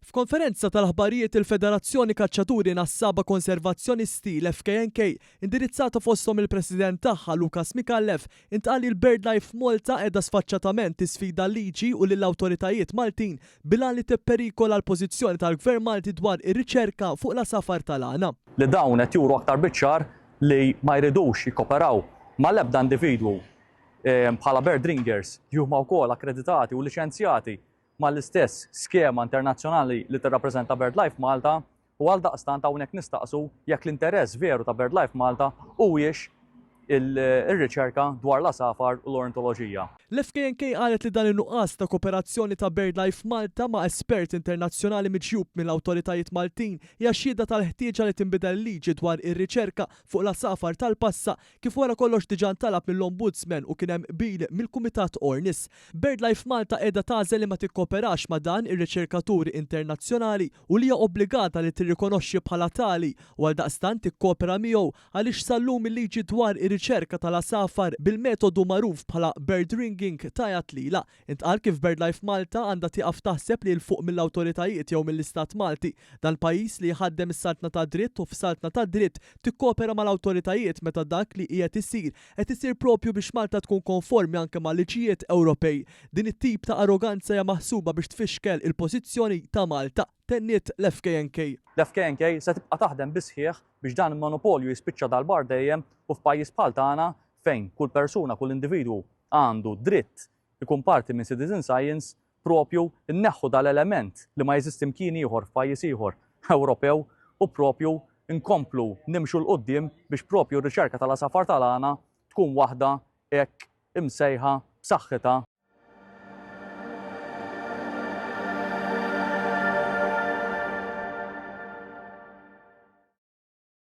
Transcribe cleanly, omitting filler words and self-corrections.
F'konferenza tal-aħbarijiet il-Federazzjoni Kaċċaturi Nassaba Konservazzjonisti l-FKNK indirizzata fosthom il-President tagħha Lukas Mikallef intqal li l-BirdLife Malta qiegħda sfaċċatament tisfida l-liġi u lill-awtoritajiet Maltin bilan li tipperikola l-pożizzjoni tal-Gvern Malti dwar ir-riċerka fuq l-asafar tal-għana. Li dawn qed juru aktar biċ-ċar li ma jridux jikkoperaw mal-ebda individwu bħala bird ringers li huma wkoll akkreditati u liċenzjati mal-istess skema internazzjonali li tirrappreżenta BirdLife Malta u għaldaqstant hawnhekk nistaqsu jekk l-interess veru ta' BirdLife Malta huwiex il-riċerka dwar l-asafar u l-ornitoloġija. L-FKNK qalet li dan in-nuqqas ta' kooperazzjoni ta' BirdLife Malta ma' espert internazzjonali miġjub mill-awtoritajiet Maltin hija xhieda tal-ħtieġa li tinbidel liġi dwar ir-riċerka fuq l-asafar tal-passa kif wara kollox diġà ntalab mill-Ombudsman u kien hemm qbil mill-Kumitat Ornis. BirdLife Malta qiegħda tagħżel li ma tikkooperax ma' dan ir-riċerkaturi internazzjonali u li hija obbligata li tirrikonoxxi bħala tali u għaldaqstant tikkopera miegħu għaliex sallum il-liġi dwar ir-riċerka tal-asafar bil-metodu magħruf bħala bird ringing tajat lila. Intqal kif BirdLife Malta għandha tieqaf taħseb li l-fuq mill-awtoritajiet jew mill-Istat Malti dan pajjiż li jħaddem is-saltna ta' dritt u f'saltna ta' dritt tikkopera mal-awtoritajiet meta dak li qed isir propju biex Malta tkun konformi anke mal-liġijiet Ewropej. Din it-tip ta' arroganza hija maħsuba biex tfixkel il-pożizzjoni ta' Malta. Tenniet l-FKNK. L-FKNK se tibqa' taħdem bisħieħ biex dan il-monopolju jispiċċa dal-bar dejjem u f'pajjiż bħal tagħna fejn kull persuna, kull individwu għandu dritt ikun parti minn citizen science propju inneħħu dal-element li ma jeżisti mkien ieħor f'pajjiż ieħor Ewropew u propju nkomplu nimxu l-qudiem biex propju r-riċerka tal-asafar tal-għana tkun waħda hekk imsejħa b'saħħitha